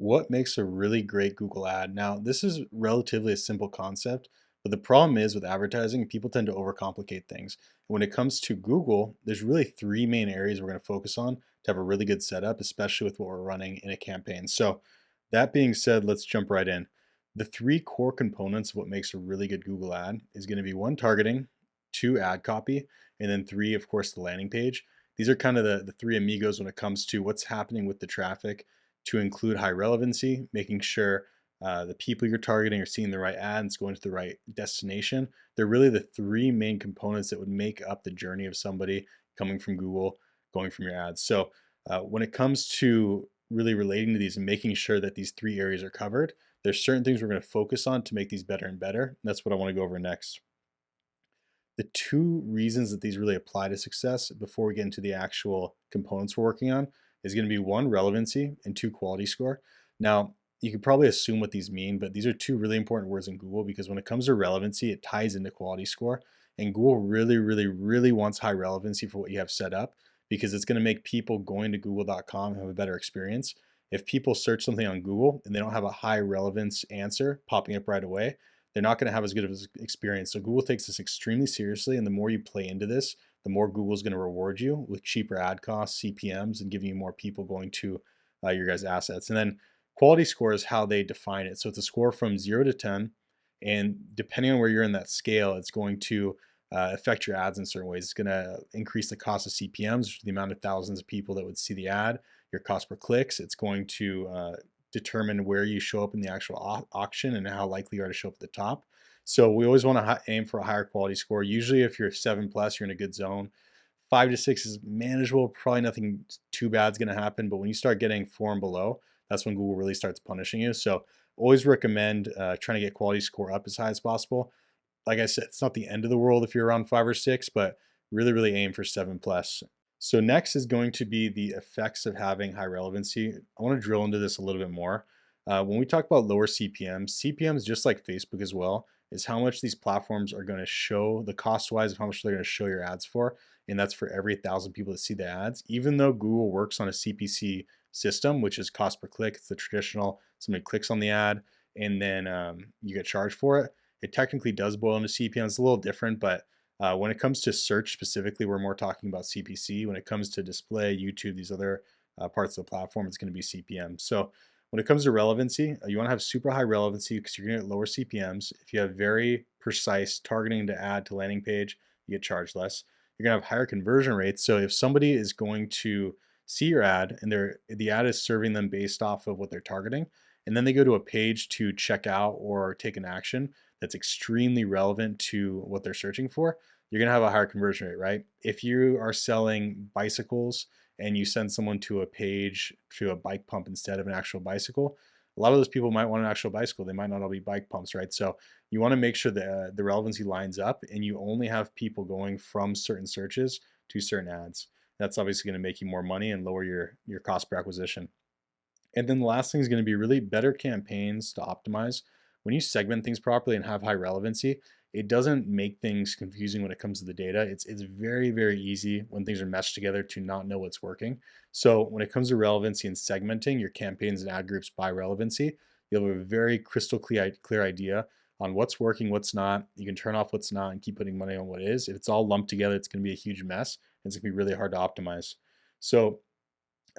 What makes a really great Google ad? Now, this is relatively a simple concept, but the problem is with advertising, people tend to overcomplicate things. When it comes to Google, there's really three main areas we're going to focus on to have a really good setup, especially with what we're running in a campaign. So, that being said, let's jump right in. The three core components of what makes a really good Google ad is going to be one, targeting, two, ad copy, and then three, of course, the landing page. These are kind of the three amigos when it comes to what's happening with the traffic to include high relevancy, making sure the people you're targeting are seeing the right ads, going to the right destination. They're really the three main components that would make up the journey of somebody coming from Google, going from your ads. So when it comes to really relating to these and making sure that these three areas are covered, there's certain things we're going to focus on to make these better and better. And that's what I want to go over next. The two reasons that these really apply to success before we get into the actual components we're working on is going to be one, relevancy, and two, quality score. Now, you could probably assume what these mean, but these are two really important words in Google because when it comes to relevancy, it ties into quality score. And Google really, really, really wants high relevancy for what you have set up because it's going to make people going to google.com have a better experience. If people search something on Google and they don't have a high relevance answer popping up right away, they're not going to have as good of an experience. So Google takes this extremely seriously, and the more you play into this, the more Google's going to reward you with cheaper ad costs, CPMs, and giving you more people going to your guys' assets. And then quality score is how they define it. So it's a score from 0 to 10, and depending on where you're in that scale, it's going to affect your ads in certain ways. It's going to increase the cost of CPMs, the amount of thousands of people that would see the ad, your cost per clicks. It's going to determine where you show up in the actual auction and how likely you are to show up at the top. So we always want to aim for a higher quality score. Usually, if you're 7+, you're in a good zone. 5 to 6 is manageable. Probably nothing too bad is going to happen. But when you start getting 4 and below, that's when Google really starts punishing you. So always recommend trying to get quality score up as high as possible. Like I said, it's not the end of the world if you're around 5 or 6, but really, really aim for 7+. So next is going to be the effects of having high relevancy. I want to drill into this a little bit more. When we talk about lower CPMs, CPMs, just like Facebook as well, is how much these platforms are going to show, the cost wise of how much they're going to show your ads for. And that's for every 1,000 people that see the ads. Even though Google works on a CPC system, which is cost per click, it's the traditional, somebody clicks on the ad and then you get charged for it. It technically does boil into CPMs. It's a little different, but when it comes to search specifically, we're more talking about CPC. When it comes to display, YouTube, these other parts of the platform, it's going to be CPM. So when it comes to relevancy, you want to have super high relevancy because you're going to get lower CPMs. If you have very precise targeting to add to landing page, you get charged less. You're going to have higher conversion rates. So if somebody is going to see your ad and the ad is serving them based off of what they're targeting, and then they go to a page to check out or take an action that's extremely relevant to what they're searching for, you're going to have a higher conversion rate, right? If you are selling bicycles and you send someone to a page to a bike pump instead of an actual bicycle, a lot of those people might want an actual bicycle. They might not all be bike pumps, right? So you want to make sure that the relevancy lines up and you only have people going from certain searches to certain ads. That's obviously going to make you more money and lower your cost per acquisition. And then the last thing is going to be really better campaigns to optimize. When you segment things properly and have high relevancy, it doesn't make things confusing when it comes to the data. It's very, very easy when things are meshed together to not know what's working. So when it comes to relevancy and segmenting your campaigns and ad groups by relevancy, you'll have a very crystal clear idea on what's working, what's not. You can turn off what's not and keep putting money on what is. If it's all lumped together, it's going to be a huge mess. And it's going to be really hard to optimize. So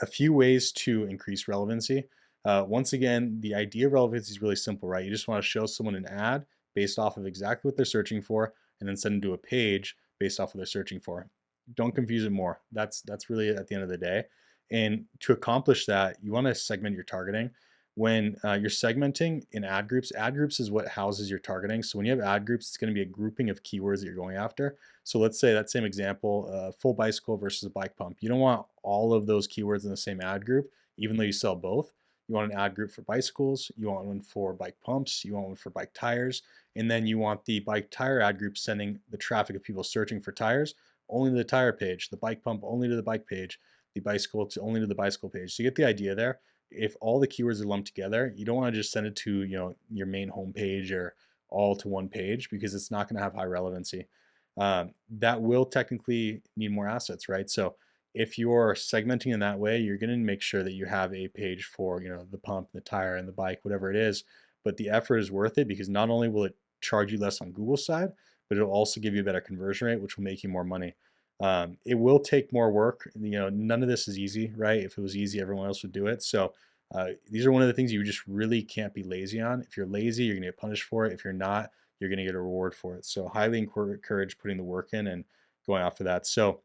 a few ways to increase relevancy. Once again, the idea of relevancy is really simple, right? You just want to show someone an ad based off of exactly what they're searching for, and then send them to a page based off what they're searching for. Don't confuse it more. That's really at the end of the day. And to accomplish that, you want to segment your targeting. When you're segmenting in ad groups is what houses your targeting. So when you have ad groups, it's going to be a grouping of keywords that you're going after. So let's say that same example, full bicycle versus a bike pump. You don't want all of those keywords in the same ad group, even though you sell both. You want an ad group for bicycles, you want one for bike pumps, you want one for bike tires, and then you want the bike tire ad group sending the traffic of people searching for tires only to the tire page, the bike pump only to the bike page, the bicycle to only to the bicycle page. So you get the idea there. If all the keywords are lumped together, you don't want to just send it to your main homepage or all to one page because it's not going to have high relevancy. That will technically need more assets, right? So If you're segmenting in that way, you're going to make sure that you have a page for, the pump, the tire, and the bike, whatever it is. But the effort is worth it because not only will it charge you less on Google's side, but it'll also give you a better conversion rate, which will make you more money. It will take more work. None of this is easy, right? If it was easy, everyone else would do it. So these are one of the things you just really can't be lazy on. If you're lazy, you're going to get punished for it. If you're not, you're going to get a reward for it. So highly encourage putting the work in and going after that. So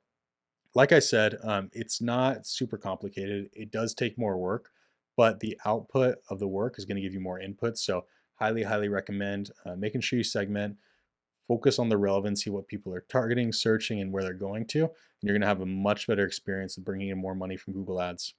like I said, it's not super complicated. It does take more work, but the output of the work is going to give you more input. So highly recommend making sure you segment, focus on the relevancy, what people are targeting, searching, and where they're going to, and you're going to have a much better experience of bringing in more money from Google Ads.